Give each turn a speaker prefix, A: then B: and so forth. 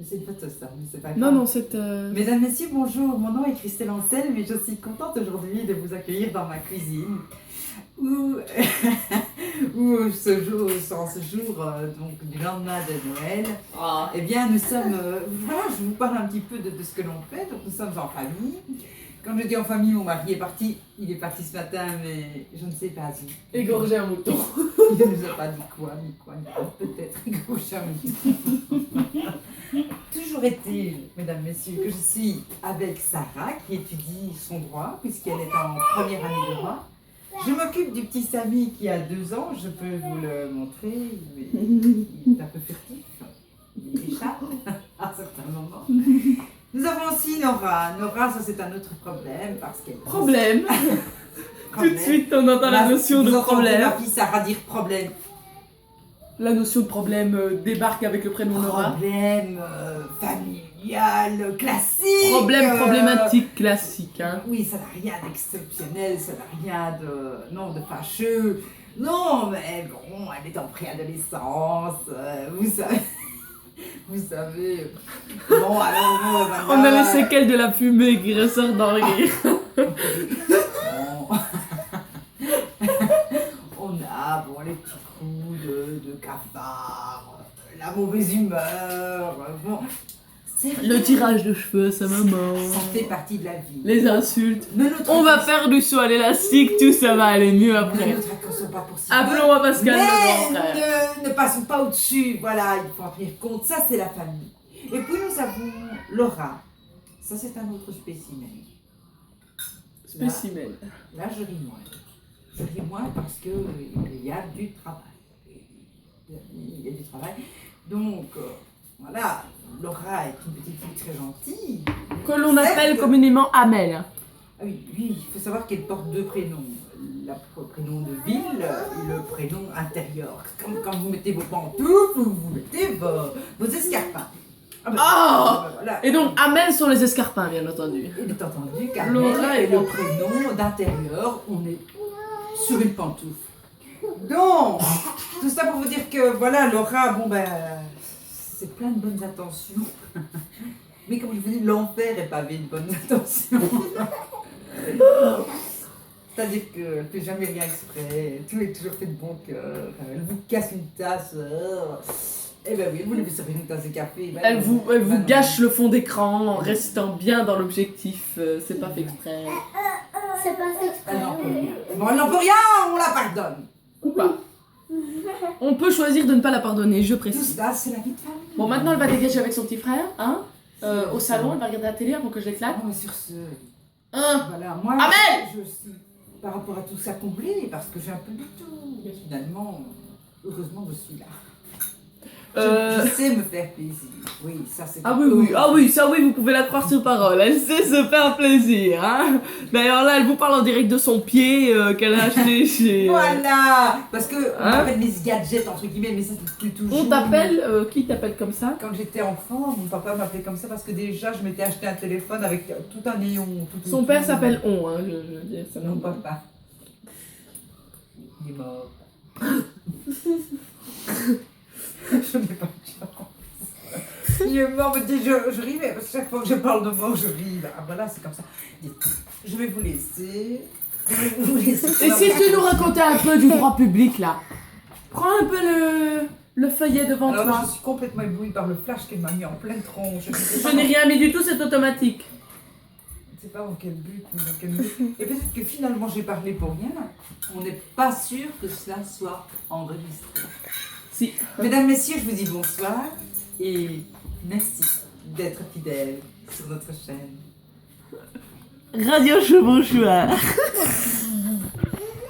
A: C'est une photo ça, mais c'est pas grave.
B: Non, non, c'est...
A: Mesdames, messieurs, bonjour. Mon nom est Christelle Ancel, mais je suis contente aujourd'hui de vous accueillir dans ma cuisine. Où ce jour, donc du lendemain de Noël, eh bien nous sommes, voilà, je vous parle un petit peu de ce que l'on fait. Donc nous sommes en famille. Quand je dis en famille, mon mari est parti, il est parti ce matin, mais je ne sais pas où.
B: Égorger un mouton.
A: Il ne nous a pas dit quoi, peut-être égorger un mouton. Toujours est-il, mesdames, messieurs, que je suis avec Sarah qui étudie son droit, puisqu'elle est en première année de droit. Je m'occupe du petit Samy qui a 2 ans, je peux vous le montrer, mais il est un peu furtif, il échappe à certains moments. Nous avons aussi Nora. Nora, ça c'est un autre problème parce qu'elle...
B: Problème. Tout de suite, on entend la notion de problème.
A: Ma fille Sarah dire problème.
B: La notion de problème débarque avec le prénom Nora.
A: Problème familial, classique.
B: Problème problématique classique. Hein.
A: Oui, ça n'a rien d'exceptionnel, ça n'a rien de fâcheux. Non, mais bon, elle est en préadolescence, vous savez. Bon, alors, voilà.
B: On a les séquelles de la fumée qui ressort dans le rire.
A: On a les petits coups de cafard, la mauvaise humeur, bon.
B: Le tirage de cheveux à sa maman.
A: Ça fait partie de la vie.
B: Les insultes. On va faire du saut à l'élastique, tout ça va aller mieux après.
A: Ne nous tracassons pas pour si
B: Appelons à Pascal.
A: Mais ne passons pas au-dessus. Voilà, il faut en tenir compte. Ça, c'est la famille. Et puis nous avons Laura. Ça, c'est un autre spécimen.
B: Spécimen.
A: Là, je ris moins. Je ris moins parce qu'il y a du travail. Il y a du travail. Donc, voilà, Laura est une petite fille très gentille.
B: Que l'on appelle communément Amel.
A: Ah oui, il faut savoir qu'elle porte 2 prénoms. Le prénom de ville et le prénom intérieur. Quand vous mettez vos pantoufles, vous mettez vos escarpins.
B: Voilà. Et donc Amel sont les escarpins, bien entendu.
A: Il est entendu qu'Amel
B: Laura
A: est le prénom d'intérieur. On est sur une pantoufle. Donc, tout ça pour vous dire que voilà, Laura, c'est plein de bonnes intentions. Mais comme je vous dis, l'enfer est pavé de bonnes intentions. C'est-à-dire qu'elle ne fait jamais rien exprès, tout est toujours fait de bon cœur. Elle vous casse une tasse. Eh ben oui, vous voulez vous servir une tasse de café.
B: Elle vous gâche le fond d'écran en restant bien dans l'objectif. C'est pas fait exprès.
C: C'est pas fait exprès.
A: Elle n'en peut rien. Bon, elle n'en peut rien, on la pardonne.
B: Ou pas. On peut choisir de ne pas la pardonner, je
A: Tout
B: précise.
A: ça, c'est la vie de famille.
B: Bon, maintenant elle va dégager avec son petit frère, hein, au salon, elle va regarder la télé avant que je l'éclate.
A: Non, mais sur ce,
B: Hein.
A: voilà, moi,
B: Amel
A: je suis, par rapport à tout ça, comblée, parce que j'ai un peu de tout. Et finalement, heureusement, je suis là. Je sais me faire plaisir. Oui, ça c'est...
B: Ah oui, ça oui, vous pouvez la croire sur parole. Elle sait se faire plaisir, hein. D'ailleurs là, elle vous parle en direct de son pied qu'elle a acheté chez...
A: Voilà. Parce que on
B: Hein
A: m'appelle mes gadgets, entre guillemets, mais ça c'est plus toujours...
B: On t'appelle, qui t'appelle comme ça?
A: Quand j'étais enfant, mon papa m'appelait comme ça parce que déjà, je m'étais acheté un téléphone avec tout un néon.
B: Son père s'appelle On, hein, je veux dire, ça
A: Non,
B: non pas.
A: papa. Il est mort. Je n'ai pas de chance. Il est mort, mais je ris, mais chaque fois que je parle de mort, je ris. Ah, voilà, c'est comme ça. Je vais vous laisser.
B: Et si tu nous racontais un peu du droit public là? Prends un peu le feuillet devant
A: Alors,
B: toi.
A: je suis complètement éblouie par le flash qu'elle m'a mis en pleine tronche.
B: Je n'ai rien mis du tout, c'est automatique.
A: Je ne sais pas dans quel but, ni dans quel but. Et peut-être que finalement j'ai parlé pour rien. On n'est pas sûr que cela soit enregistré.
B: Si.
A: Mesdames, messieurs, je vous dis bonsoir et merci d'être fidèles sur notre chaîne.
B: Radio Chevauchoir.